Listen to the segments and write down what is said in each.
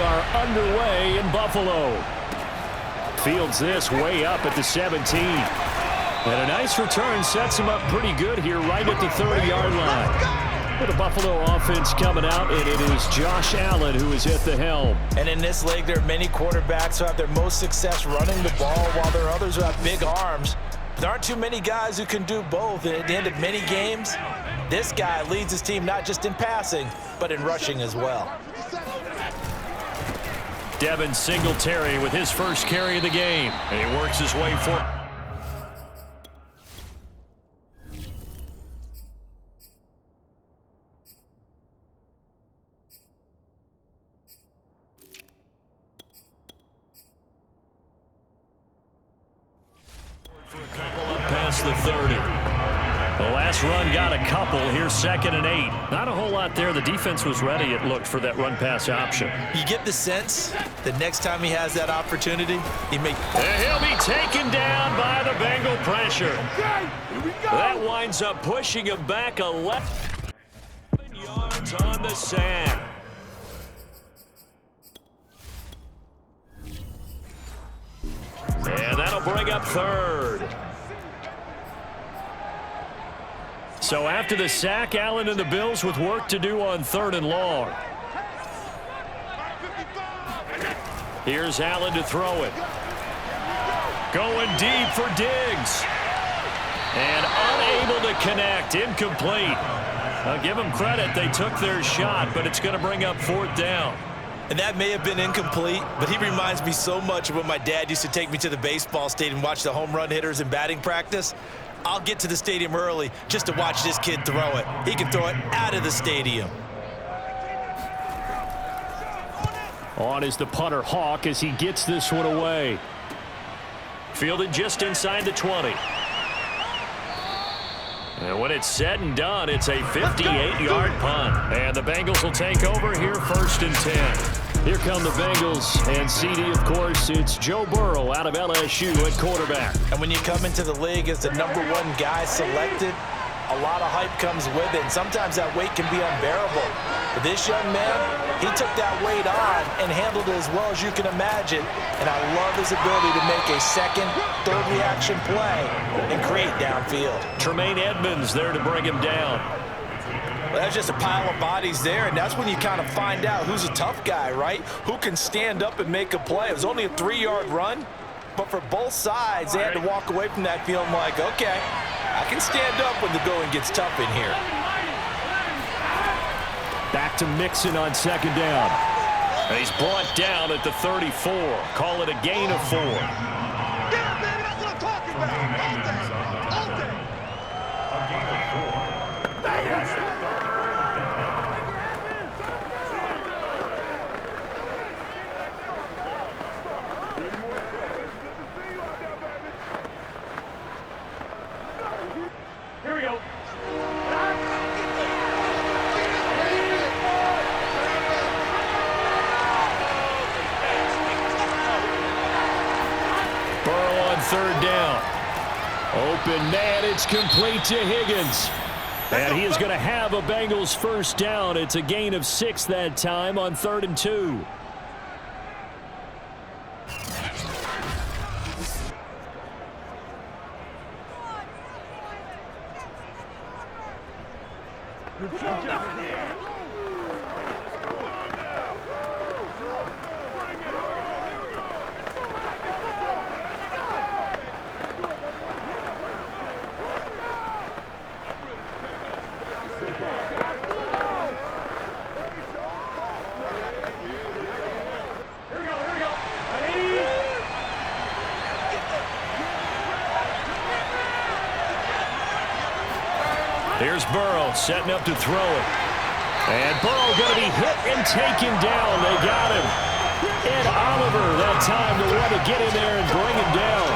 are underway in Buffalo. Fields this way up at the 17. And a nice return sets him up pretty good here right at the 30-yard line. With the Buffalo offense coming out, and it is Josh Allen who is at the helm. And in this league, there are many quarterbacks who have their most success running the ball, while there are others who have big arms. There aren't too many guys who can do both, and at the end of many games, this guy leads his team not just in passing, but in rushing as well. Devin Singletary with his first carry of the game, and he works his way forward. Past the 30. The last run got a couple. Here's 2nd and 8. Not a whole lot there. The defense was ready, it looked, for that run-pass option. You get the sense that next time he has that opportunity, he'll be taken down by the Bengal pressure. That winds up pushing him back 11 yards on the sack. And that'll bring up 3rd. So after the sack, Allen and the Bills with work to do on 3rd and long. Here's Allen to throw it. Going deep for Diggs. And unable to connect. Incomplete. I'll give them credit. They took their shot, but it's going to bring up 4th down. And that may have been incomplete, but he reminds me so much of when my dad used to take me to the baseball stadium and watch the home run hitters in batting practice. I'll get to the stadium early just to watch this kid throw it. He can throw it out of the stadium. On is the punter, Hawk, as he gets this one away. Fielded just inside the 20. And when it's said and done, it's a 58-yard punt. And the Bengals will take over here 1st and 10. Here come the Bengals, and CD, of course, it's Joe Burrow out of LSU at quarterback. And when you come into the league as the #1 guy selected, a lot of hype comes with it, and sometimes that weight can be unbearable. But this young man, he took that weight on and handled it as well as you can imagine, and I love his ability to make a 2nd, 3rd reaction play and create downfield. Tremaine Edmonds there to bring him down. Well, that's just a pile of bodies there, and that's when you kind of find out who's a tough guy, right? Who can stand up and make a play. It was only a 3-yard run, but for both sides, they had to walk away from that feeling like, okay, I can stand up when the going gets tough in here. Back to Mixon on 2nd down. And he's brought down at the 34. Call it a gain of 4. Yeah, baby, that's what I'm talking about. All day. A gain of 4. Here we go. Burrow on 3rd down. Open man, it's complete to Higgins. And he is going to have a Bengals 1st down. It's a gain of 6 that time on 3rd and 2. Here's Burrow setting up to throw it. And Burrow going to be hit and taken down. They got him. And Oliver that time to want to get in there and bring him down.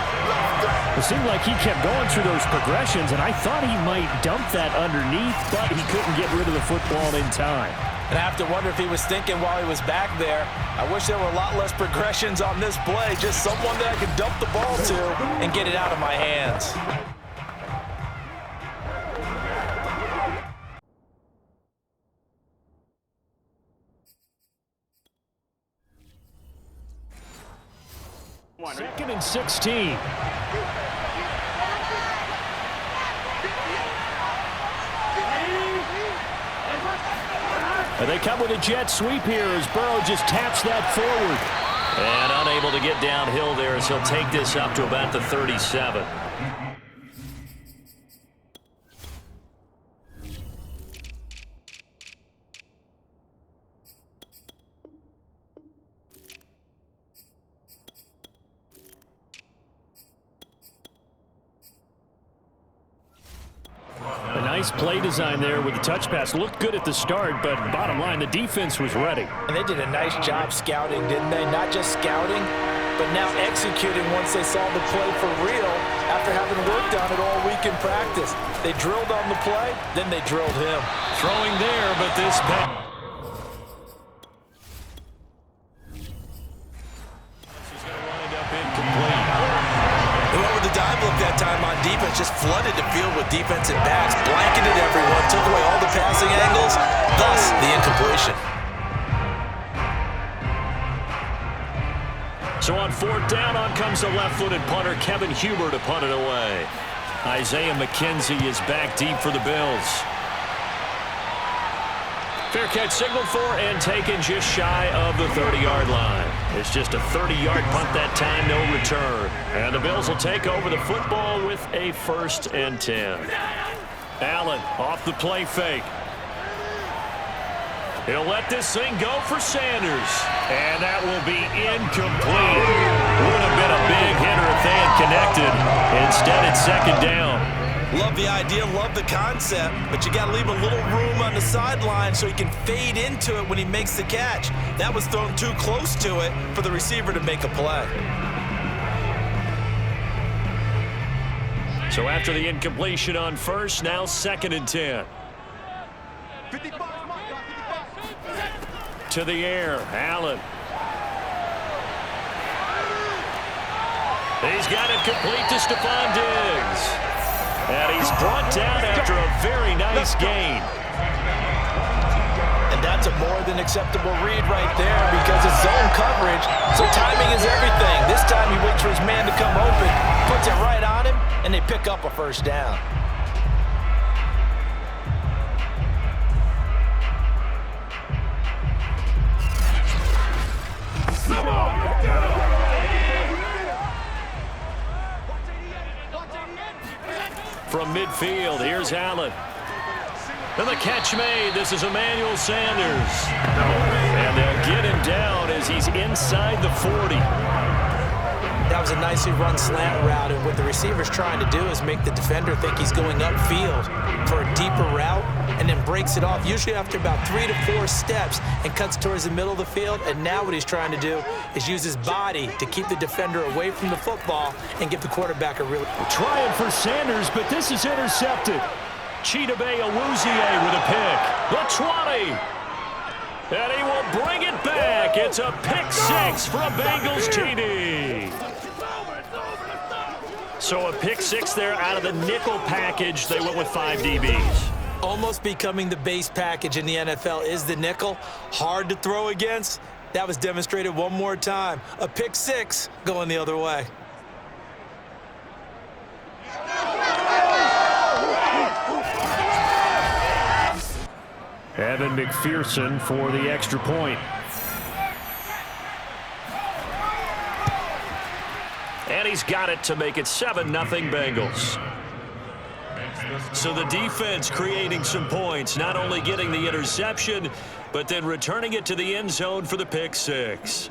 It seemed like he kept going through those progressions, and I thought he might dump that underneath, but he couldn't get rid of the football in time. And I have to wonder if he was thinking while he was back there, I wish there were a lot less progressions on this play, just someone that I could dump the ball to and get it out of my hands. 2nd and 16. And they come with a jet sweep here as Burrow just taps that forward. And unable to get downhill there as he'll take this up to about the 37. Nice play design there with the touch pass. Looked good at the start, but bottom line, the defense was ready. And they did a nice job scouting, didn't they? Not just scouting, but now executing once they saw the play for real after having worked on it all week in practice. They drilled on the play, then they drilled him. Throwing there, but this pass. This is going to wind up incomplete. Whoever the dive look that time on defense just flooded the field with defensive backs, blanketed everyone, took away all the passing angles, thus the incompletion. So on 4th down, on comes the left-footed punter, Kevin Huber, to punt it away. Isaiah McKenzie is back deep for the Bills. Fair catch signaled for and taken just shy of the 30-yard line. It's just a 30-yard punt that time, no return. And the Bills will take over the football with a 1st and 10. Allen off the play fake. He'll let this thing go for Sanders. And that will be incomplete. Would have been a big hitter if they had connected. Instead, it's 2nd down. Love the idea, love the concept, but you got to leave a little room on the sideline so he can fade into it when he makes the catch. That was thrown too close to it for the receiver to make a play. So after the incompletion on 1st, now 2nd and 10. To the air, Allen. He's got it complete to Stephon Diggs. And he's brought down after a very nice gain. And that's a more than acceptable read right there because it's zone coverage, so timing is everything. This time he waits for his man to come open, puts it right on him, and they pick up a 1st down. From midfield, here's Allen. And the catch made. This is Emmanuel Sanders. And they'll get him down as he's inside the 40. That was a nicely run slant route, and what the receiver's trying to do is make the defender think he's going upfield for a deeper route and then breaks it off, usually after about 3 to 4 steps, and cuts towards the middle of the field. And now what he's trying to do is use his body to keep the defender away from the football and give the quarterback a real... Trying for Sanders, but this is intercepted. Chidobe Awuzie with a pick. The 20. And he will bring it back. It's a pick 6 for a Bengals TD. So a pick 6 there out of the nickel package. They went with 5 DBs. Almost becoming the base package in the NFL is the nickel. Hard to throw against. That was demonstrated one more time. A pick 6 going the other way. Evan McPherson for the extra point. And he's got it to make it 7-0 Bengals. So the defense creating some points, not only getting the interception, but then returning it to the end zone for the pick 6.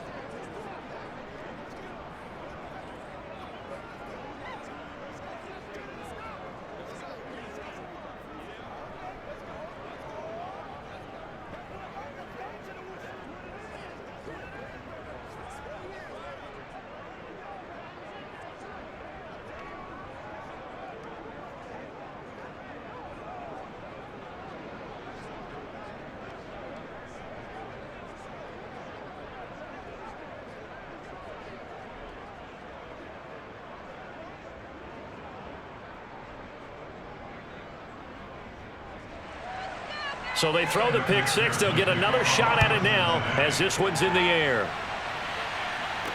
So they throw the pick 6. They'll get another shot at it now as this one's in the air.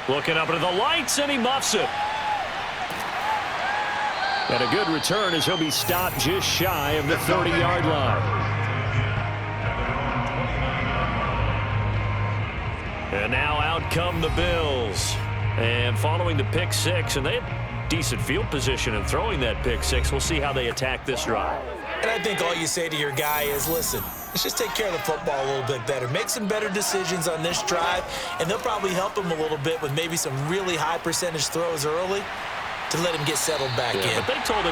Looking up into the lights, and he muffs it. And a good return as he'll be stopped just shy of the 30-yard line. And now out come the Bills. And following the pick six, and they have decent field position in throwing that pick six. We'll see how they attack this drive. And I think all you say to your guy is, listen, let's just take care of the football a little bit better. Make some better decisions on this drive, and they'll probably help him a little bit with maybe some really high percentage throws early to let him get settled back in. But they told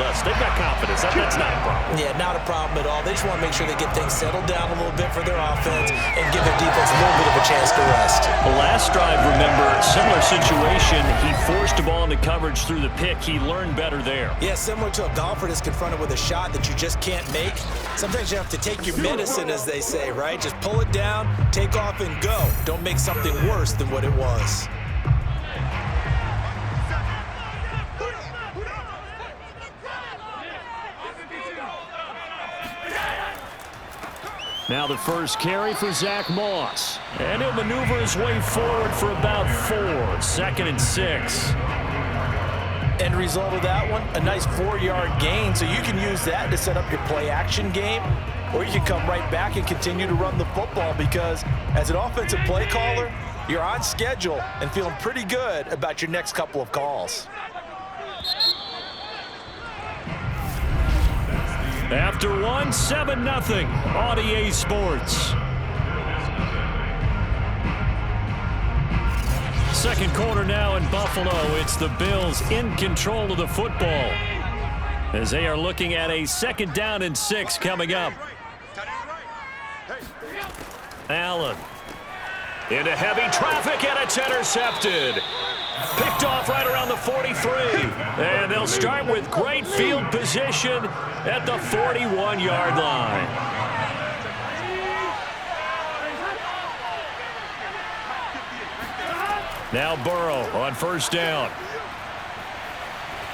us they've got confidence. That's not a problem. Yeah, not a problem at all. They just want to make sure they get things settled down a little bit for their offense and give their defense a little bit of a chance to rest. The last drive, remember, similar situation. He forced the ball into coverage through the pick. He learned better there. Yeah, similar to a golfer that's confronted with a shot that you just can't make. Sometimes you have to take your medicine, as they say, right? Just pull it down, take off, and go. Don't make something worse than what it was. Now the first carry for Zach Moss. And he'll maneuver his way forward for about 4. 2nd and 6. End result of that one, a nice 4-yard gain. So you can use that to set up your play-action game, or you can come right back and continue to run the football because as an offensive play caller, you're on schedule and feeling pretty good about your next couple of calls. After 1, 7-0 on EA Sports. Second quarter now in Buffalo. It's the Bills in control of the football as they are looking at a 2nd down and 6 coming up. Allen into heavy traffic, and it's intercepted. Picked off right around the 43. And they'll start with great field position at the 41-yard line. Now Burrow on 1st down.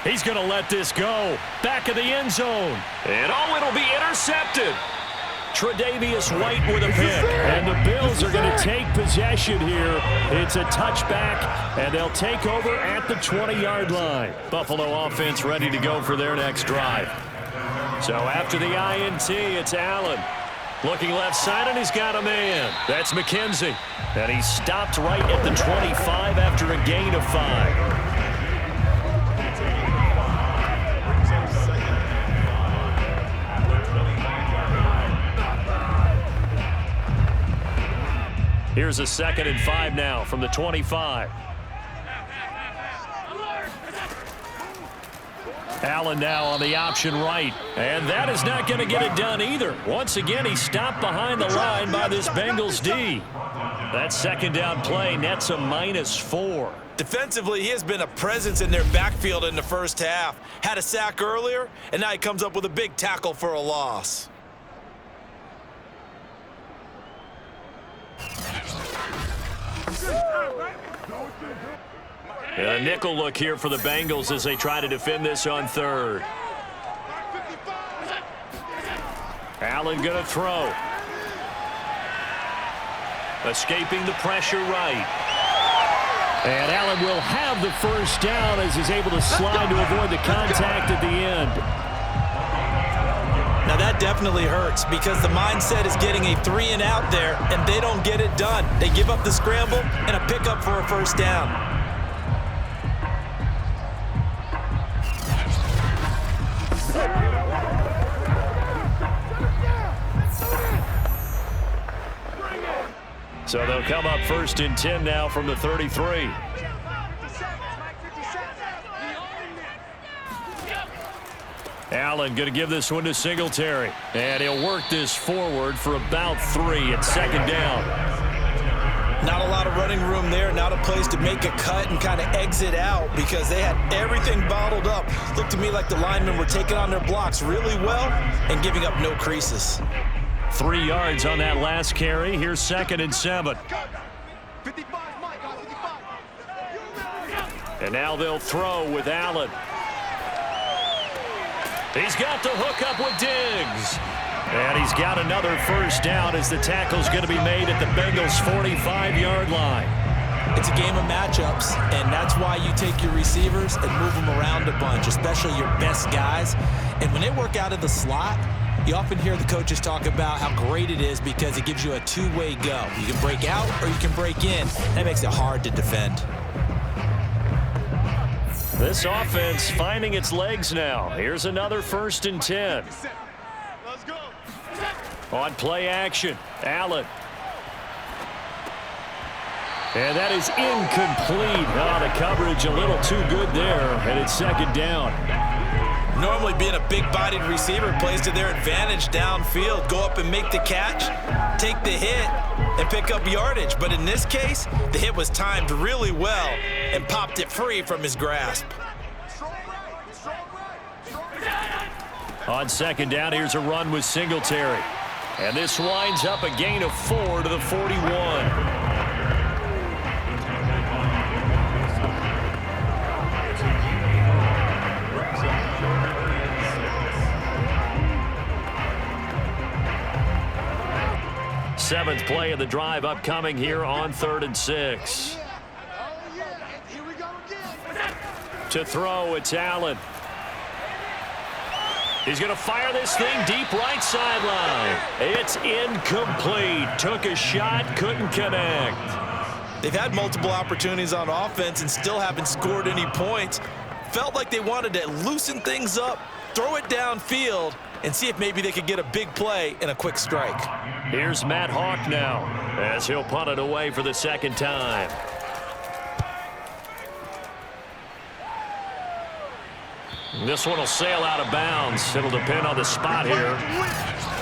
He's going to let this go. Back of the end zone. And it'll be intercepted. Tre'Davious White with a pick. And the Bills are going to take possession here. It's a touchback, and they'll take over at the 20-yard line. Buffalo offense ready to go for their next drive. So after the INT, it's Allen. Looking left side, and he's got a man. That's McKenzie. And he stopped right at the 25 after a gain of 5. Here's a 2nd and 5 now from the 25. Allen now on the option right. And that is not going to get it done either. Once again, he stopped behind the line by this Bengals D. That 2nd down play nets a -4. Defensively, he has been a presence in their backfield in the first half. Had a sack earlier, and now he comes up with a big tackle for a loss. And a nickel look here for the Bengals as they try to defend this on 3rd. Allen going to throw. Escaping the pressure right. And Allen will have the 1st down as he's able to slide to avoid the contact at the end. Now that definitely hurts because the mindset is getting a 3-and-out there, and they don't get it done. They give up the scramble and a pickup for a 1st down. So they'll come up 1st and 10 now from the 33. Allen going to give this one to Singletary. And he'll work this forward for about 3 at 2nd down. Not a lot of running room there. Not a place to make a cut and kind of exit out because they had everything bottled up. Looked to me like the linemen were taking on their blocks really well and giving up no creases. 3 yards on that last carry. Here's 2nd and 7. And now they'll throw with Allen. He's got the hook up with Diggs. And he's got another 1st down as the tackle's going to be made at the Bengals' 45-yard line. It's a game of matchups, and that's why you take your receivers and move them around a bunch, especially your best guys. And when they work out of the slot, you often hear the coaches talk about how great it is because it gives you a two-way go. You can break out or you can break in. That makes it hard to defend. This offense finding its legs now. Here's another 1st and 10. Let's go. On play action, Allen. And that is incomplete. Oh, the coverage a little too good there, and it's 2nd down. Normally being a big-bodied receiver plays to their advantage downfield. Go up and make the catch, take the hit, and pick up yardage. But in this case, the hit was timed really well and popped it free from his grasp. On 2nd down, here's a run with Singletary. And this winds up a gain of 4 to the 41. Seventh play of the drive upcoming here on 3rd and 6. To throw, it's Allen. He's going to fire this thing deep right sideline. It's incomplete. Took a shot, couldn't connect. They've had multiple opportunities on offense and still haven't scored any points. Felt like they wanted to loosen things up, throw it downfield, and see if maybe they could get a big play and a quick strike. Here's Matt Hawk now as he'll punt it away for the 2nd time. This one will sail out of bounds. It'll depend on the spot here.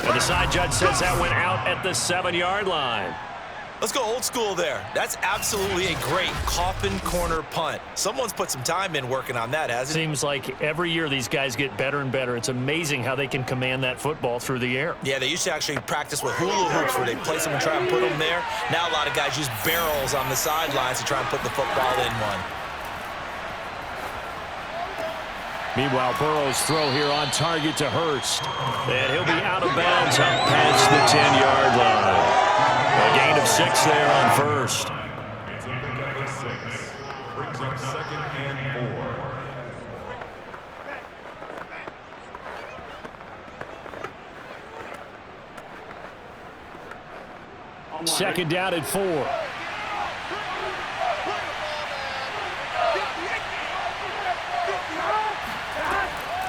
And the side judge says that went out at the 7-yard line. Let's go old school there. That's absolutely a great coffin corner punt. Someone's put some time in working on that, hasn't it? Seems like every year these guys get better and better. It's amazing how they can command that football through the air. Yeah, they used to actually practice with hula hoops where they place them and try and put them there. Now a lot of guys use barrels on the sidelines to try and put the football in one. Meanwhile, Burrow's throw here on target to Hurst. And he'll be out of bounds up past the 10-yard line. A gain of 6 there on 1st. It's a pickup of 6. Brings up 2nd and 4. 2nd down and 4.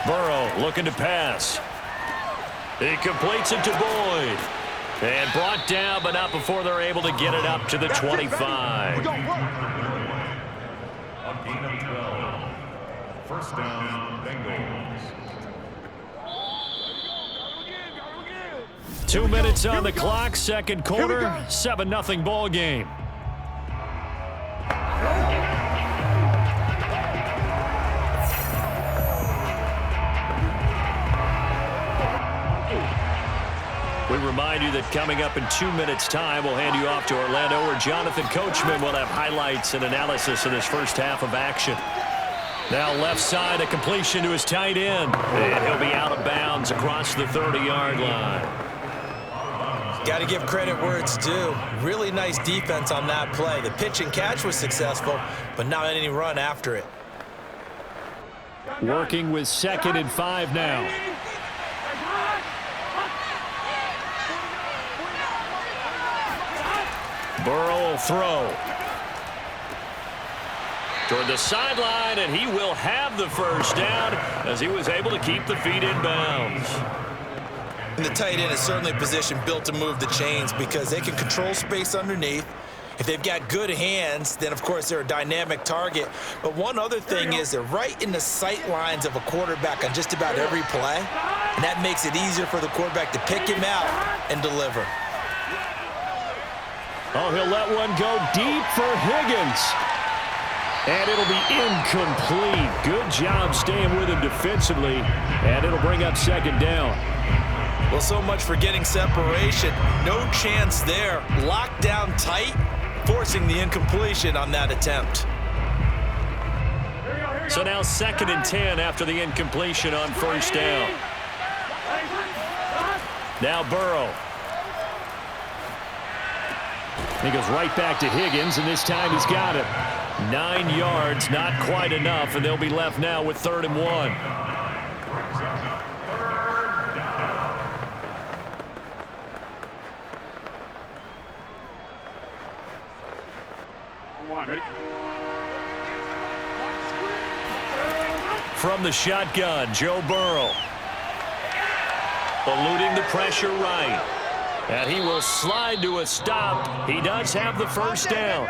Burrow looking to pass. He completes it to Boyd. And brought down, but not before they're able to get it up to the 25. A gain of 12. 1st down, Bengals. 2 minutes on the clock, 2nd quarter, 7-0 ball game. We remind you that coming up in 2 minutes' time, we'll hand you off to Orlando, where Jonathan Coachman will have highlights and analysis of this first half of action. Now left side, a completion to his tight end. And he'll be out of bounds across the 30-yard line. Got to give credit where it's due. Really nice defense on that play. The pitch and catch was successful, but not any run after it. Working with 2nd and 5 now. Burrow will throw. Toward the sideline, and he will have the 1st down as he was able to keep the feet in bounds. And the tight end is certainly a position built to move the chains because they can control space underneath. If they've got good hands, then of course they're a dynamic target. But one other thing is they're right in the sight lines of a quarterback on just about every play. And that makes it easier for the quarterback to pick him out and deliver. Oh, he'll let one go deep for Higgins. And it'll be incomplete. Good job staying with him defensively. And it'll bring up 2nd down. Well, so much for getting separation. No chance there. Locked down tight, forcing the incompletion on that attempt. So now 2nd and 10 after the incompletion on 1st down. Now Burrow. He goes right back to Higgins, and this time he's got it. 9 yards, not quite enough, and they'll be left now with 3rd and 1. From the shotgun, Joe Burrow. Eluding the pressure right. And he will slide to a stop. He does have the first down.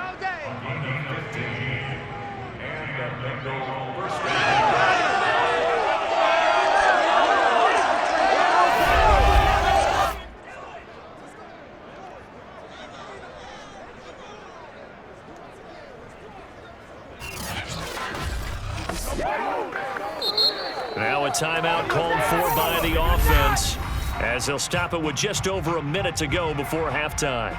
Now a timeout called for by the offense, as they'll stop it with just over a minute to go before halftime.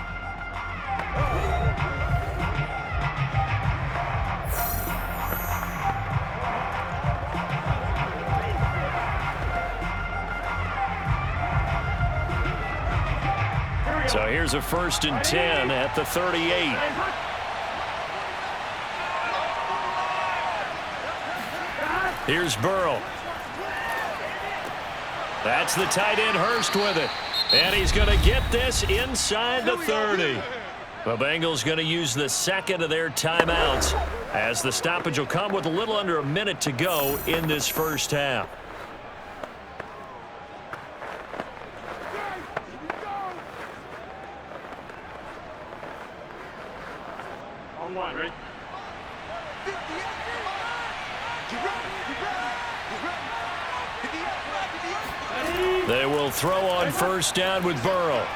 So here's a 1st and 10 at the 38. Here's Burrow. That's the tight end Hurst with it. And he's going to get this inside the 30. The Bengals going to use the 2nd of their timeouts, as the stoppage will come with a little under a minute to go in this first half. On one, ready? They will throw on 1st down with Burrow.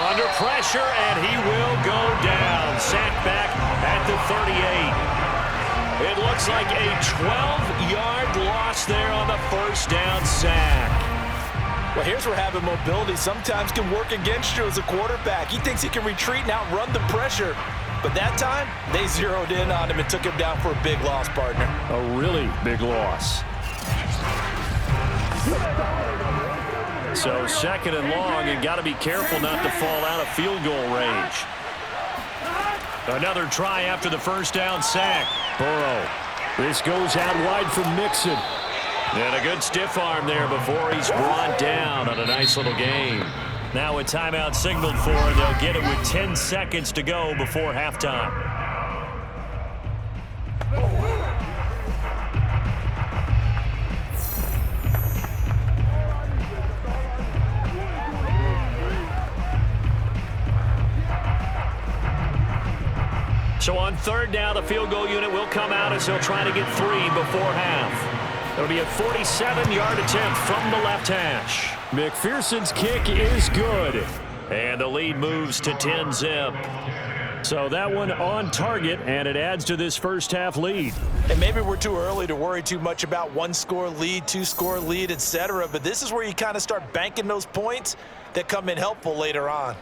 Under pressure, and he will go down. Sacked back at the 38. It looks like a 12-yard loss there on the 1st down sack. Well, here's where having mobility sometimes can work against you as a quarterback. He thinks he can retreat and outrun the pressure. But that time, they zeroed in on him and took him down for a big loss, partner. A really big loss. So 2nd and long, and got to be careful not to fall out of field goal range. Another try after the 1st down sack. Burrow. This goes out wide for Mixon. And a good stiff arm there before he's brought down on a nice little game. Now a timeout signaled for, and they'll get it with 10 seconds to go before halftime. So on 3rd down, the field goal unit will come out as they'll try to get 3 before half. It'll be a 47-yard attempt from the left hash. McPherson's kick is good. And the lead moves to 10-zip. So that one on target, and it adds to this first half lead. And maybe we're too early to worry too much about 1-score lead, 2-score lead, etc. But this is where you kind of start banking those points that come in helpful later on.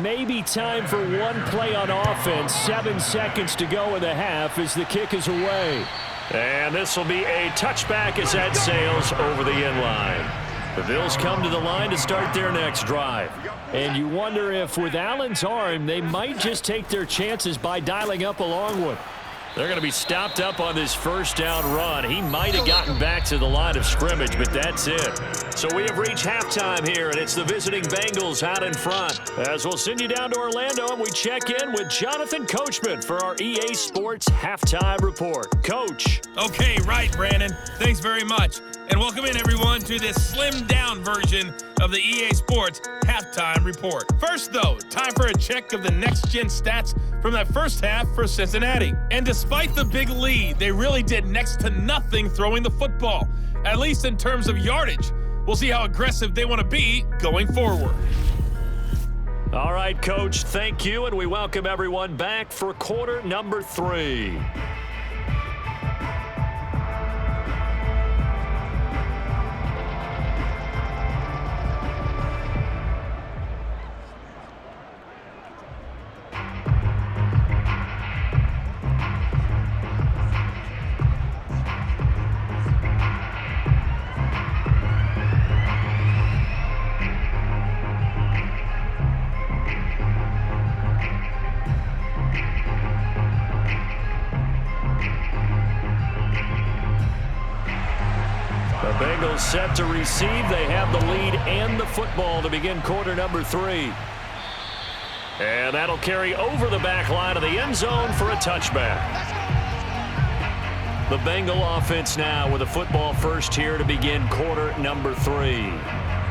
Maybe time for one play on offense. 7 seconds to go in the half as the kick is away. And this will be a touchback as that sails over the end line. The Bills come to the line to start their next drive. And you wonder if with Allen's arm, they might just take their chances by dialing up a long one. They're going to be stopped up on this 1st down run. He might have gotten back to the line of scrimmage, but that's it. So we have reached halftime here, and it's the visiting Bengals out in front. As we'll send you down to Orlando, and we check in with Jonathan Coachman for our EA Sports Halftime Report. Coach. Okay, right, Brandon. Thanks very much. And welcome in, everyone, to this slimmed-down version of the EA Sports Halftime Report. First, though, time for a check of the next-gen stats from that first half for Cincinnati. And despite the big lead, they really did next to nothing throwing the football, at least in terms of yardage. We'll see how aggressive they want to be going forward. All right, Coach, thank you, and we welcome everyone back for quarter number 3. Bengals set to receive. They have the lead and the football to begin quarter number 3. And that'll carry over the back line of the end zone for a touchback. The Bengal offense now with a football first here to begin quarter number 3.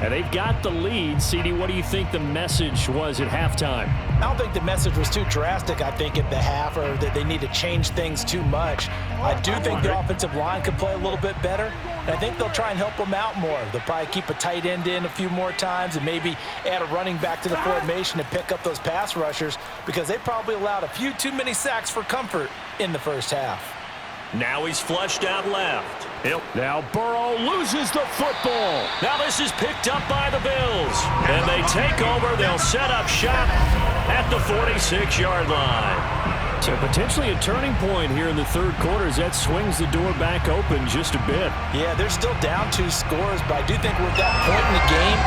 And they've got the lead. CD, what do you think the message was at halftime? I don't think the message was too drastic, I think, at the half, or that they need to change things too much. I do think the offensive line could play a little bit better, and I think they'll try and help them out more. They'll probably keep a tight end in a few more times and maybe add a running back to the formation and pick up those pass rushers, because they probably allowed a few too many sacks for comfort in the first half. Now he's flushed out left. Now Burrow loses the football. Now this is picked up by the Bills. And they take over. They'll set up shop at the 46-yard line. So potentially a turning point here in the third quarter as that swings the door back open just a bit. Yeah, they're still down 2 scores, but I do think we're at that point in the game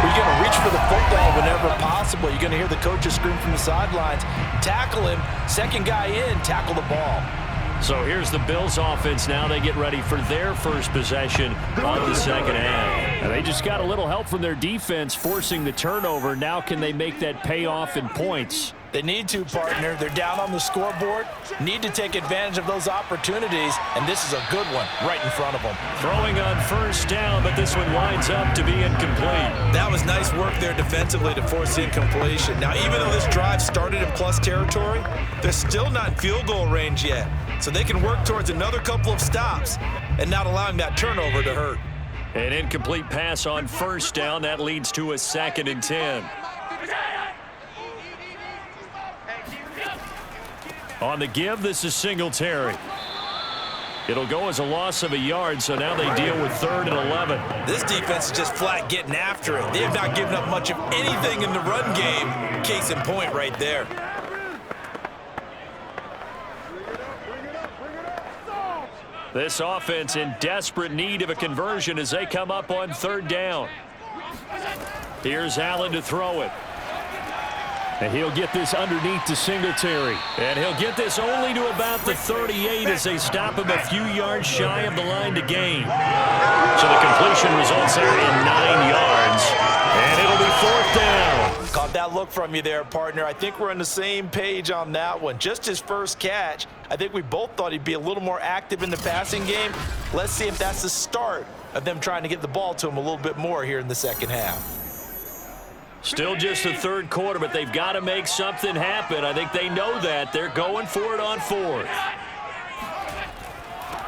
where you're going to reach for the football whenever possible. You're going to hear the coaches scream from the sidelines, tackle him, second guy in, tackle the ball. So here's the Bills offense now. They get ready for their first possession of the second half. And they just got a little help from their defense forcing the turnover. Now can they make that pay off in points? They need to, partner. They're down on the scoreboard. Need to take advantage of those opportunities, and this is a good one right in front of them. Throwing on first down, but this one winds up to be incomplete. That was nice work there defensively to force the incompletion. Now, even though this drive started in plus territory, they're still not in field goal range yet. So they can work towards another couple of stops and not allowing that turnover to hurt. An incomplete pass on first down. That leads to a 2nd and 10. On the give, this is Singletary. It'll go as a loss of a yard, so now they deal with 3rd and 11. This defense is just flat getting after it. They have not given up much of anything in the run game. Case in point right there. This offense in desperate need of a conversion as they come up on 3rd down. Here's Allen to throw it. And he'll get this underneath to Singletary. And he'll get this only to about the 38 as they stop him a few yards shy of the line to gain. So the completion results there in 9 yards. And it'll be 4th down. Caught that look from you there, partner. I think we're on the same page on that one. Just his first catch. I think we both thought he'd be a little more active in the passing game. Let's see if that's the start of them trying to get the ball to him a little bit more here in the second half. Still just the third quarter, but they've got to make something happen. I think they know that. They're going for it on 4th.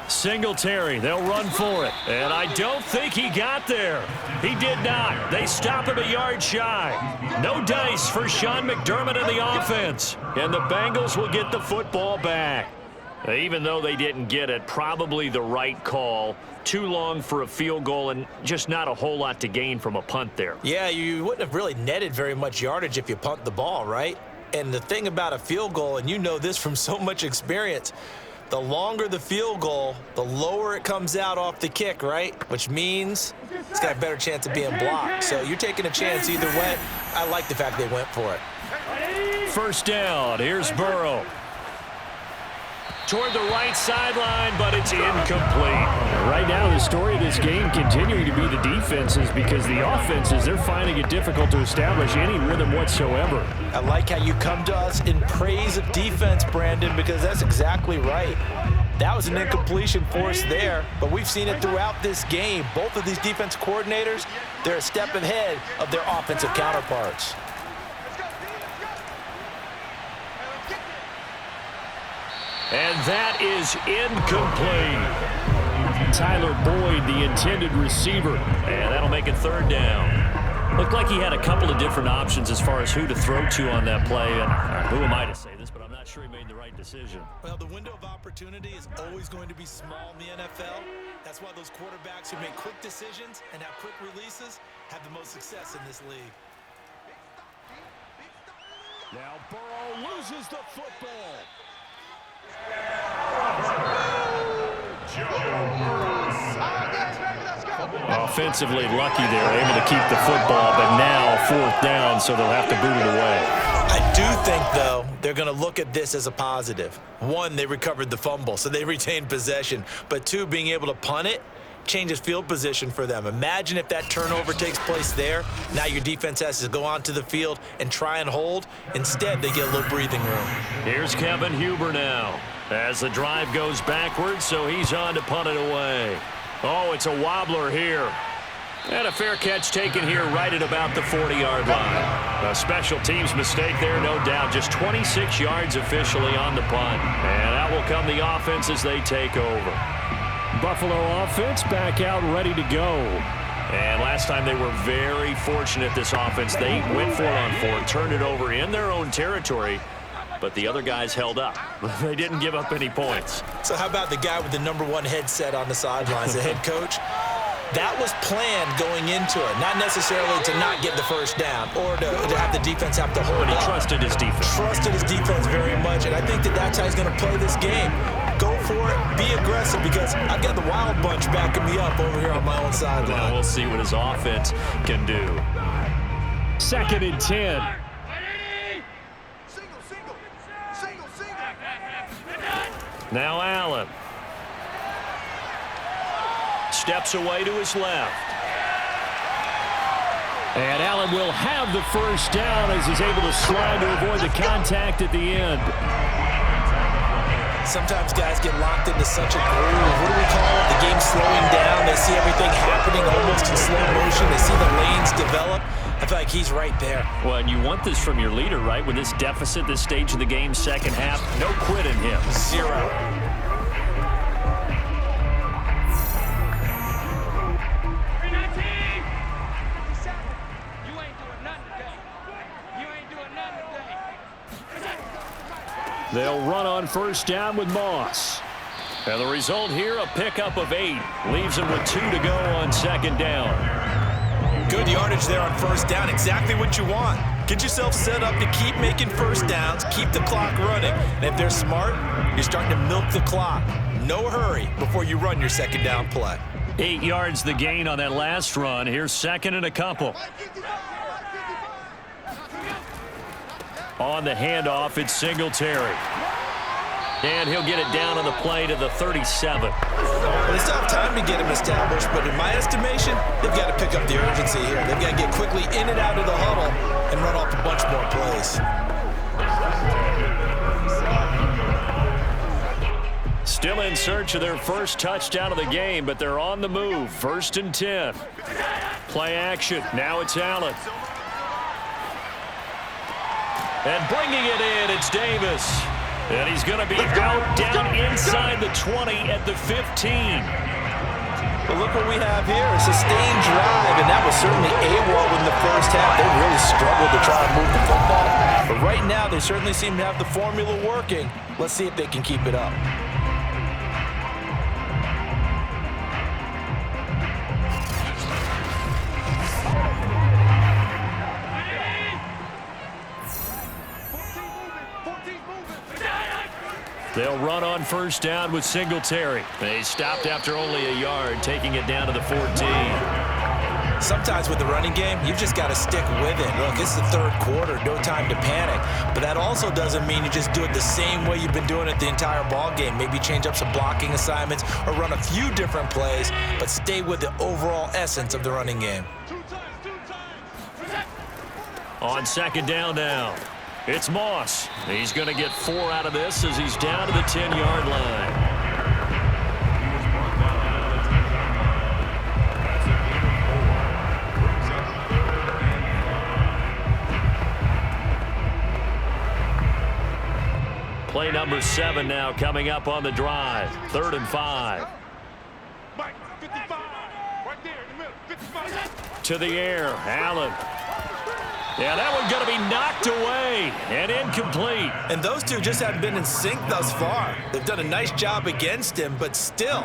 Singletary, they'll run for it. And I don't think he got there. He did not. They stop him a yard shy. No dice for Sean McDermott and the offense. And the Bengals will get the football back. Even though they didn't get it, probably the right call. Too long for a field goal and just not a whole lot to gain from a punt there. Yeah, you wouldn't have really netted very much yardage if you punt the ball, right? And the thing about a field goal, and you know this from so much experience, the longer the field goal, the lower it comes out off the kick, right? Which means it's got a better chance of being blocked. So you're taking a chance either way. I like the fact they went for it. First down, here's Burrow. Toward the right sideline, but it's incomplete. Right now, the story of this game continuing to be the defenses because the offenses, they're finding it difficult to establish any rhythm whatsoever. I like how you come to us in praise of defense, Brandon, because that's exactly right. That was an incompletion force there, but we've seen it throughout this game. Both of these defense coordinators, they're a step ahead of their offensive counterparts. And that is incomplete. Tyler Boyd, the intended receiver. And that'll make it 3rd down. Looked like he had a couple of different options as far as who to throw to on that play. And who am I to say this, but I'm not sure he made the right decision. Well, the window of opportunity is always going to be small in the NFL. That's why those quarterbacks who make quick decisions and have quick releases have the most success in this league. Now Burrow loses the football. Offensively lucky they're able to keep the football, but now 4th down, so they'll have to boot it away. I do think, though, they're going to look at this as a positive. 1, they recovered the fumble, so they retained possession. But 2, being able to punt it changes field position for them. Imagine if that turnover takes place there. Now your defense has to go onto the field and try and hold. Instead, they get a little breathing room. Here's Kevin Huber now as the drive goes backwards, so he's on to punt it away. Oh, it's a wobbler here. And a fair catch taken here right at about the 40-yard line. A special teams mistake there, no doubt. Just 26 yards officially on the punt. And out will come the offense as they take over. Buffalo offense back out ready to go. And last time they were very fortunate, this offense. They went for it on fourth, turned it over in their own territory, but the other guys held up. They didn't give up any points. So how about the guy with the #1 headset on the sidelines, the head coach? That was planned going into it, not necessarily to not get the first down or to have the defense have to hold But he up. trusted his defense. Trusted his defense very much, and I think that's how he's going to play this game. Go for it, be aggressive, because I've got the wild bunch backing me up over here on my own sideline. Now we'll see what his offense can do. 2nd and 10. Single. Now Allen. Steps away to his left. And Allen will have the first down as he's able to slide to avoid the contact at the end. Sometimes guys get locked into such a groove. What do we call it? The game's slowing down. They see everything happening almost in slow motion. They see the lanes develop. I feel like he's right there. Well, and you want this from your leader, right? With this deficit, this stage of the game, second half, no quit in him. 0. They'll run on first down with Moss. And the result here, a pickup of 8. Leaves them with 2 to go on second down. Good yardage there on first down. Exactly what you want. Get yourself set up to keep making first downs, keep the clock running. And if they're smart, you're starting to milk the clock. No hurry before you run your second down play. 8 yards the gain on that last run. Here's 2nd and a couple. On the handoff, it's Singletary. And he'll get it down on the play to the 37. Well, they still have time to get him established, but in my estimation, they've got to pick up the urgency here. They've got to get quickly in and out of the huddle and run off a bunch more plays. Still in search of their first touchdown of the game, but they're on the move. 1st and 10. Play action. Now it's Allen. And bringing it in, it's Davis. And he's going to be out down inside the 20 at the 15. But look what we have here, a sustained drive, and that was certainly AWOL in the first half. They really struggled to try and move the football. But right now, they certainly seem to have the formula working. Let's see if they can keep it up. They'll run on first down with Singletary. They stopped after only a yard, taking it down to the 14. Sometimes with the running game, you've just got to stick with it. Look, it's the third quarter, no time to panic. But that also doesn't mean you just do it the same way you've been doing it the entire ball game. Maybe change up some blocking assignments or run a few different plays, but stay with the overall essence of the running game. On second down now, it's Moss. He's going to get 4 out of this as he's down to the 10-yard line. Play number 7 now coming up on the drive. 3rd and 5. Mike, 55. Right there in the middle. 55. To the air, Allen. Yeah, that one's going to be knocked away and incomplete. And those two just haven't been in sync thus far. They've done a nice job against him, but still,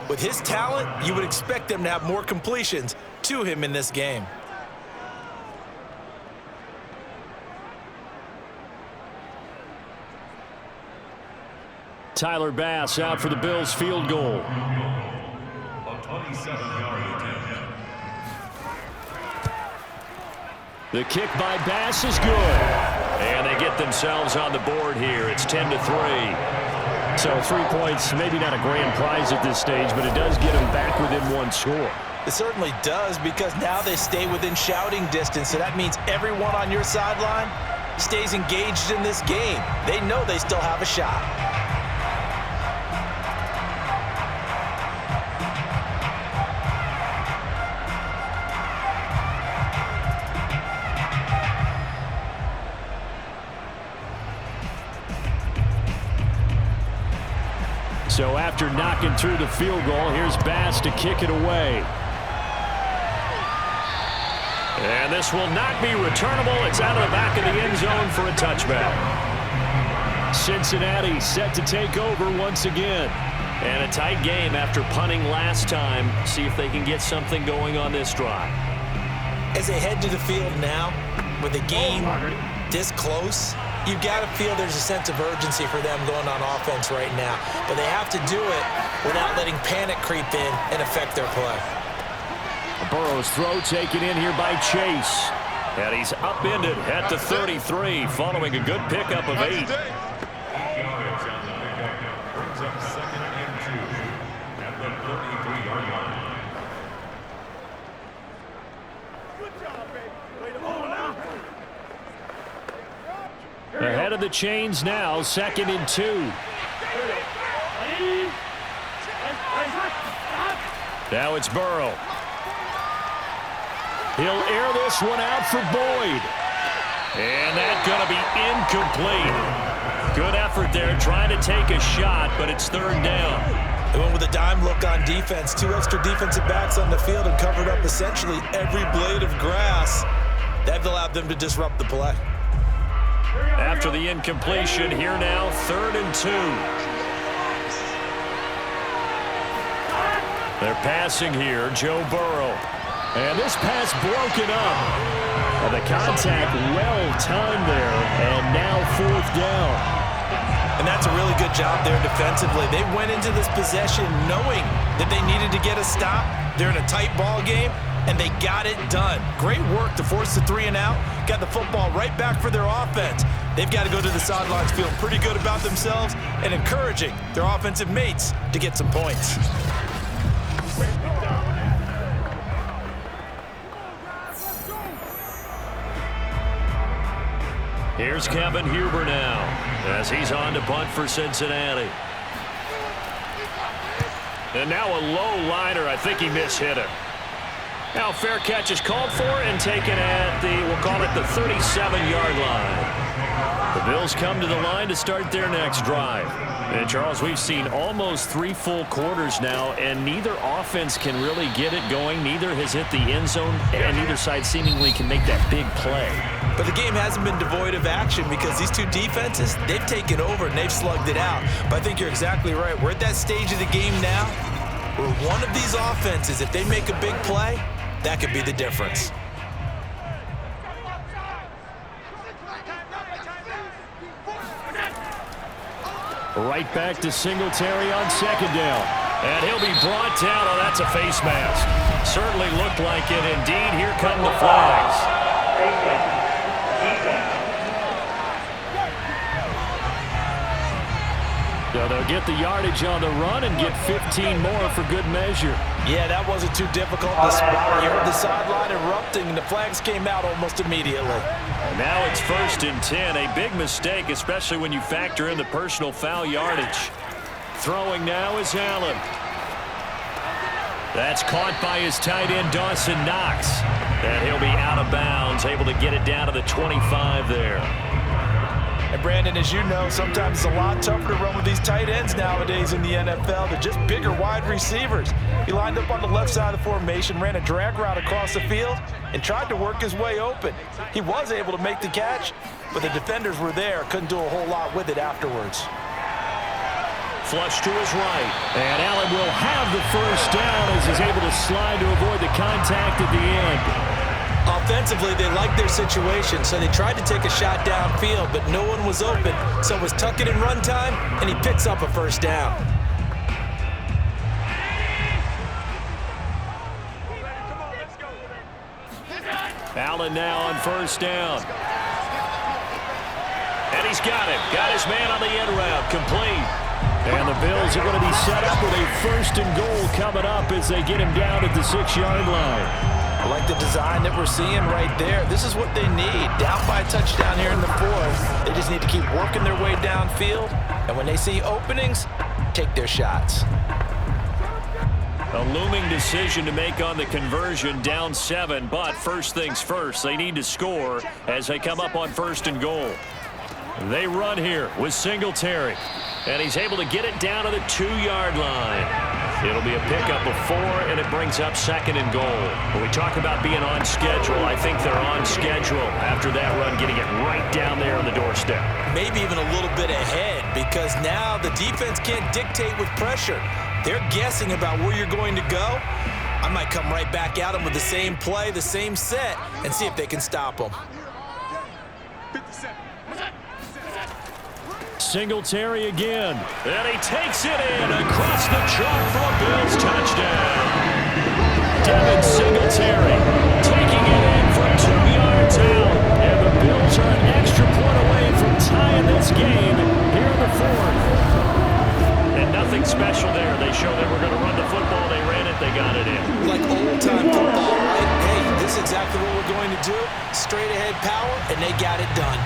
with his talent, you would expect them to have more completions to him in this game. Tyler Bass out for the Bills field goal. A 27-yard attempt. The kick by Bass is good. And they get themselves on the board here. It's 10-3. So 3 points, maybe not a grand prize at this stage, but it does get them back within one score. It certainly does, because now they stay within shouting distance, so that means everyone on your sideline stays engaged in this game. They know they still have a shot. So after knocking through the field goal, here's Bass to kick it away. And this will not be returnable. It's out of the back of the end zone for a touchback. Cincinnati set to take over once again. And a tight game after punting last time. See if they can get something going on this drive. As they head to the field now, with the game this close, you've got to feel there's a sense of urgency for them going on offense right now. But they have to do it without letting panic creep in and affect their play. Burrow's throw taken in here by Chase. And he's upended at the 33, following a good pickup of 8. Brings up 2nd and 2 at the 33-yard line. Ahead of the chains now, 2nd and 2. Now it's Burrow. He'll air this one out for Boyd. And that's going to be incomplete. Good effort there, trying to take a shot, but it's 3rd down. They went with a dime look on defense. 2 extra defensive backs on the field and covered up essentially every blade of grass. That allowed them to disrupt the play. After the incompletion, here now, 3rd and 2. They're passing here, Joe Burrow. And this pass broken up. And the contact well-timed there, and now 4th down. And that's a really good job there defensively. They went into this possession knowing that they needed to get a stop. They're in a tight ball game, and they got it done. Great work to force the 3 and out. Got the football right back for their offense. They've got to go to the sidelines feeling pretty good about themselves and encouraging their offensive mates to get some points. Here's Kevin Huber now as he's on to punt for Cincinnati. And now a low liner. I think he mishit it. Now fair catch is called for and taken at the, we'll call it the 37-yard line. The Bills come to the line to start their next drive. And Charles, we've seen almost 3 full quarters now, and neither offense can really get it going. Neither has hit the end zone, and neither side seemingly can make that big play. But the game hasn't been devoid of action because these 2 defenses, they've taken over and they've slugged it out. But I think you're exactly right. We're at that stage of the game now where one of these offenses, if they make a big play, that could be the difference. Right back to Singletary on 2nd down. And he'll be brought down. Oh, that's a face mask. Certainly looked like it. Indeed, here come the flags. So they'll get the yardage on the run and get 15 more for good measure. Yeah, that wasn't too difficult to spot. You heard the sideline erupting, and the flags came out almost immediately. And now it's 1st and 10. A big mistake, especially when you factor in the personal foul yardage. Throwing now is Allen. That's caught by his tight end, Dawson Knox. And he'll be out of bounds, able to get it down to the 25 there. And Brandon, as you know, sometimes it's a lot tougher to run with these tight ends nowadays in the NFL. They're just bigger wide receivers. He lined up on the left side of the formation, ran a drag route across the field, and tried to work his way open. He was able to make the catch, but the defenders were there, couldn't do a whole lot with it afterwards. Flush to his right. And Allen will have the 1st down as he's able to slide to avoid the contact at the end. Offensively, they liked their situation, so they tried to take a shot downfield, but no one was open. So it was tuck it in run time, and he picks up a 1st down. Allen now on 1st down. And he's got it. Got his man on the end route. Complete. And the Bills are going to be set up with a 1st and goal coming up as they get him down at the 6-yard line. I like the design that we're seeing right there. This is what they need. Down by a touchdown here in the 4th. They just need to keep working their way downfield. And when they see openings, take their shots. A looming decision to make on the conversion, down 7. But first things first, they need to score as they come up on 1st and goal. They run here with Singletary. And he's able to get it down to the 2-yard line. It'll be a pickup of 4, and it brings up 2nd and goal. When we talk about being on schedule, I think they're on schedule after that run, getting it right down there on the doorstep. Maybe even a little bit ahead, because now the defense can't dictate with pressure. They're guessing about where you're going to go. I might come right back at them with the same play, the same set, and see if they can stop them. Singletary again, and he takes it in across the chalk for a Bills touchdown. Devin Singletary taking it in for 2 yards out, and the Bills are an extra point away from tying this game here in the 4th. And nothing special there. They showed they were going to run the football. They ran it. They got it in. Like old-time football, right? Hey, this is exactly what we're going to do. Straight-ahead power, and they got it done.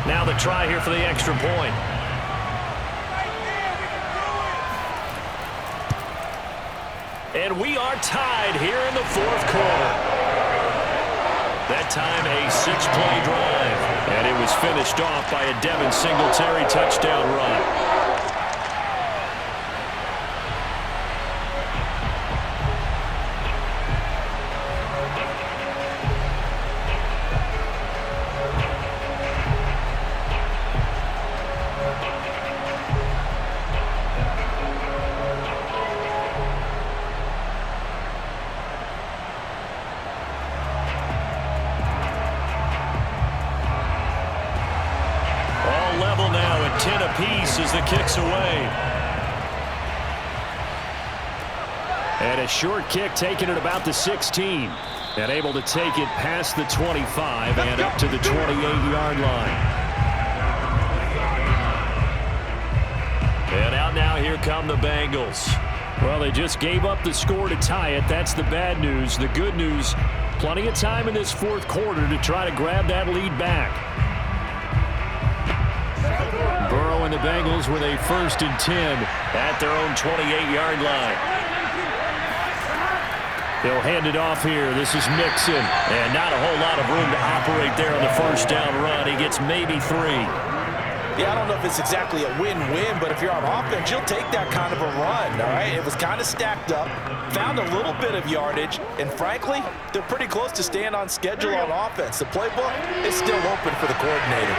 Now the try here for the extra point. And we are tied here in the 4th quarter. That time a 6-play drive. And it was finished off by a Devin Singletary touchdown run. As the kick's away. And a short kick taken at about the 16. And able to take it past the 25 and up to the 28-yard line. And out now, here come the Bengals. Well, they just gave up the score to tie it. That's the bad news. The good news, plenty of time in this 4th quarter to try to grab that lead back. Burrow and the Bengals with a 1st and 10 at their own 28-yard line. They'll hand it off here. This is Mixon. And not a whole lot of room to operate there on the 1st down run. He gets maybe 3. Yeah, I don't know if it's exactly a win-win, but if you're on offense, you'll take that kind of a run, all right? It was kind of stacked up, found a little bit of yardage, and frankly, they're pretty close to staying on schedule on offense. The playbook is still open for the coordinator.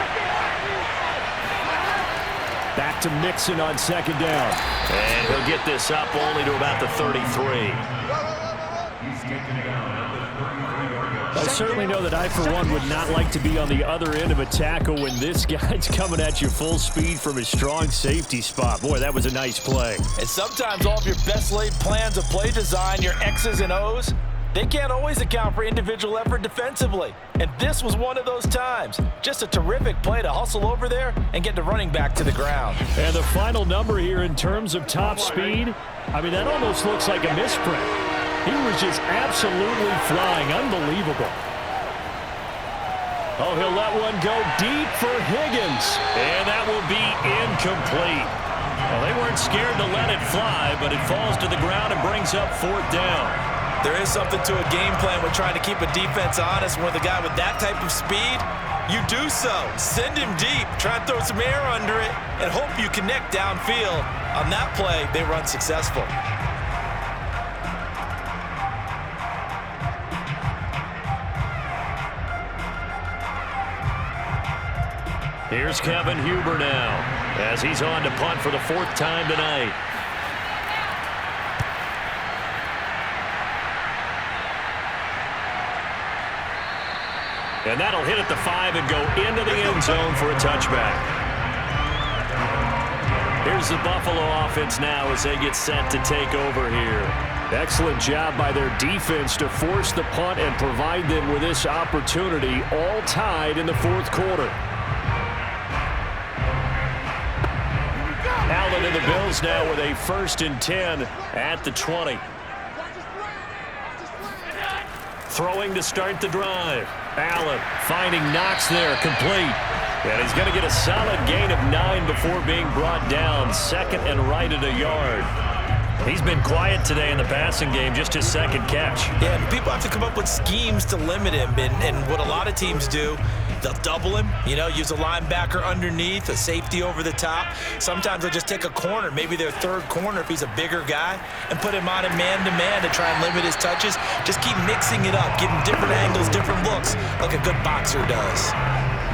Back to Mixon on 2nd down. And he'll get this up only to about the 33. I certainly know that I, for one, would not like to be on the other end of a tackle when this guy's coming at you full speed from his strong safety spot. Boy, that was a nice play. And sometimes all of your best laid plans of play design, your X's and O's, they can't always account for individual effort defensively. And this was one of those times. Just a terrific play to hustle over there and get the running back to the ground. And the final number here in terms of top speed, I mean, that almost looks like a misprint. He was just absolutely flying. Unbelievable. Oh, he'll let one go deep for Higgins. And that will be incomplete. Well, they weren't scared to let it fly, but it falls to the ground and brings up 4th down. There is something to a game plan with trying to keep a defense honest. With a guy with that type of speed, you do so. Send him deep, try and throw some air under it, and hope you connect downfield. On that play, they run successful. Here's Kevin Huber now as he's on to punt for the 4th time tonight. And that'll hit at the 5 and go into the end zone for a touchback. Here's the Buffalo offense now as they get set to take over here. Excellent job by their defense to force the punt and provide them with this opportunity, all tied in the fourth quarter. Allen and the Bills now with a 1st and 10 at the 20. Throwing to start the drive. Allen finding Knox there, complete. And he's going to get a solid gain of 9 before being brought down. 2nd and right at a yard. He's been quiet today in the passing game, just his 2nd catch. Yeah, and people have to come up with schemes to limit him. And what a lot of teams do, they'll double him, use a linebacker underneath, a safety over the top. Sometimes they'll just take a corner, maybe their 3rd corner if he's a bigger guy, and put him on a man-to-man to try and limit his touches. Just keep mixing it up, give him different angles, different looks, like a good boxer does.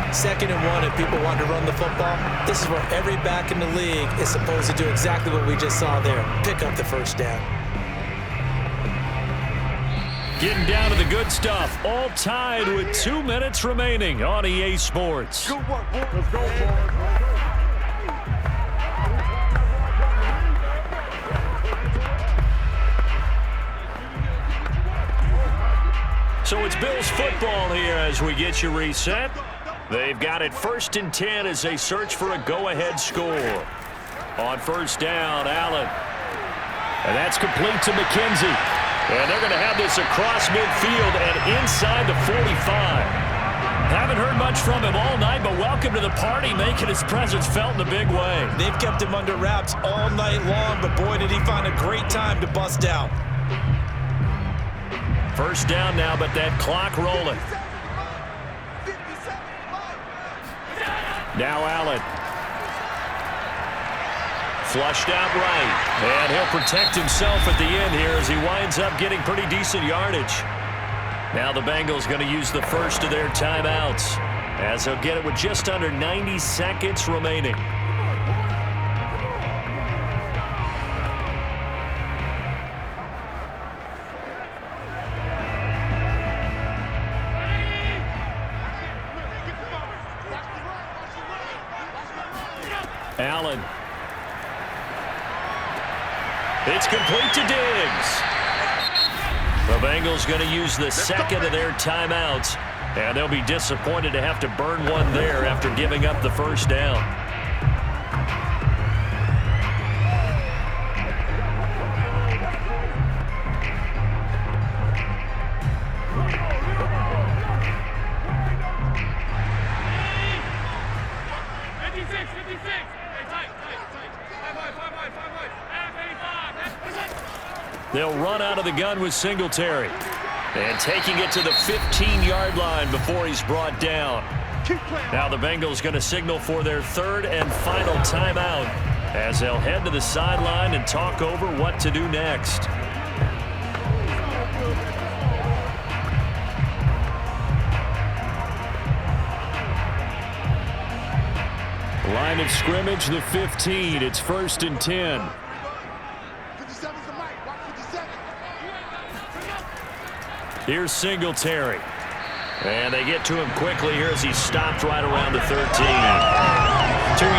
2nd and 1, if people want to run the football, this is where every back in the league is supposed to do exactly what we just saw there, pick up the 1st down. Getting down to the good stuff, all tied with 2 minutes remaining on EA Sports. Good work, boy. Let's go, boys. So it's Bills football here as we get you reset. They've got it 1st and 10 as they search for a go-ahead score. On 1st down, Allen. And that's complete to McKenzie. And they're going to have this across midfield and inside the 45. Haven't heard much from him all night, but welcome to the party, making his presence felt in a big way. They've kept him under wraps all night long, but boy, did he find a great time to bust out. 1st down now, but that clock rolling. Now Allen. Flushed out right. And he'll protect himself at the end here as he winds up getting pretty decent yardage. Now the Bengals going to use the 1st of their timeouts as they'll get it with just under 90 seconds remaining. Allen. It's complete to Diggs. The Bengals going to use the 2nd of their timeouts, and they'll be disappointed to have to burn one there after giving up the 1st down. They'll run out of the gun with Singletary. And taking it to the 15-yard line before he's brought down. Now the Bengals going to signal for their 3rd and final timeout as they'll head to the sideline and talk over what to do next. Line of scrimmage, the 15. It's 1st and 10. Here's Singletary. And they get to him quickly here as he stopped right around the 13. 2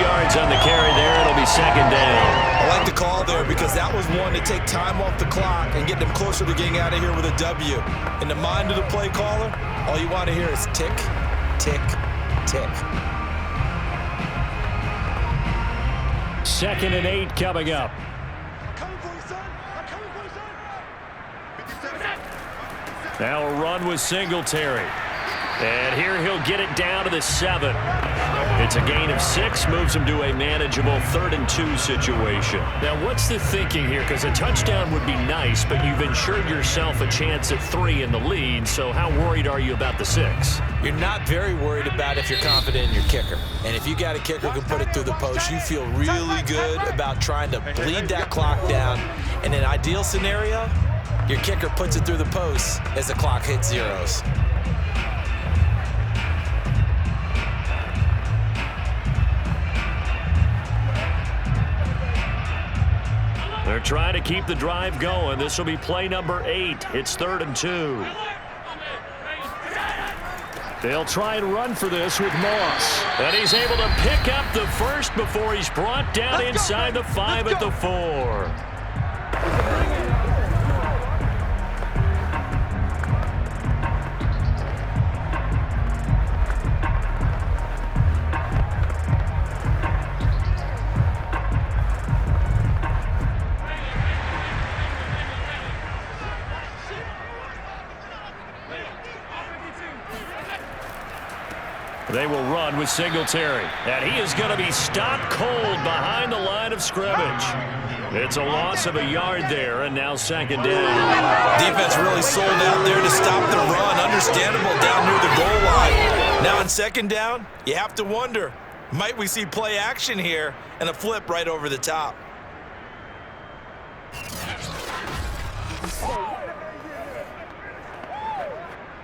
yards on the carry there. It'll be 2nd down. I like the call there because that was one to take time off the clock and get them closer to getting out of here with a W. In the mind of the play caller, all you want to hear is tick, tick, tick. 2nd and 8 coming up. Now a run with Singletary. And here he'll get it down to the 7. It's a gain of 6, moves him to a manageable 3rd and 2 situation. Now what's the thinking here? Because a touchdown would be nice, but you've ensured yourself a chance at 3 in the lead, so how worried are you about the 6? You're not very worried about if you're confident in your kicker. And if you got a kicker who can put it through the post, you feel really good about trying to bleed that clock down. In an ideal scenario, your kicker puts it through the post as the clock hits zeros. They're trying to keep the drive going. This will be play number 8. It's 3rd and 2. They'll try and run for this with Moss. And he's able to pick up the first before he's brought down inside the 5 at the 4. They will run with Singletary, and he is going to be stopped cold behind the line of scrimmage. It's a loss of a yard there, and now second down. Defense really sold out there to stop the run. Understandable down near the goal line. Now in second down, you have to wonder, might we see play action here and a flip right over the top?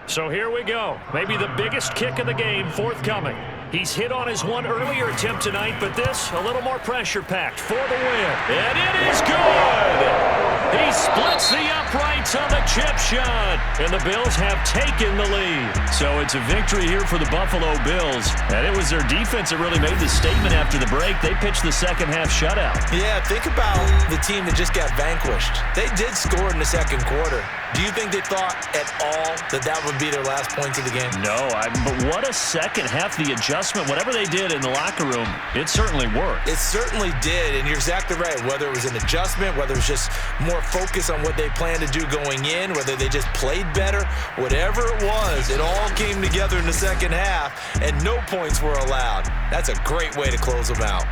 So here we go. Maybe the biggest kick of the game forthcoming. He's hit on his one earlier attempt tonight, but this a little more pressure-packed for the win. And it is good! He splits the uprights on the chip shot, and the Bills have taken the lead. So it's a victory here for the Buffalo Bills, and it was their defense that really made the statement after the break. They pitched the second-half shutout. Yeah, think about the team that just got vanquished. They did score in the second quarter. Do you think they thought at all that that would be their last point of the game? No, but what a second half. The adjustment, whatever they did in the locker room, it certainly worked. It certainly did, and you're exactly right. Whether it was an adjustment, whether it was just more focus on what they planned to do going in, whether they just played better, whatever it was, it all came together in the second half, and no points were allowed. That's a great way to close them out.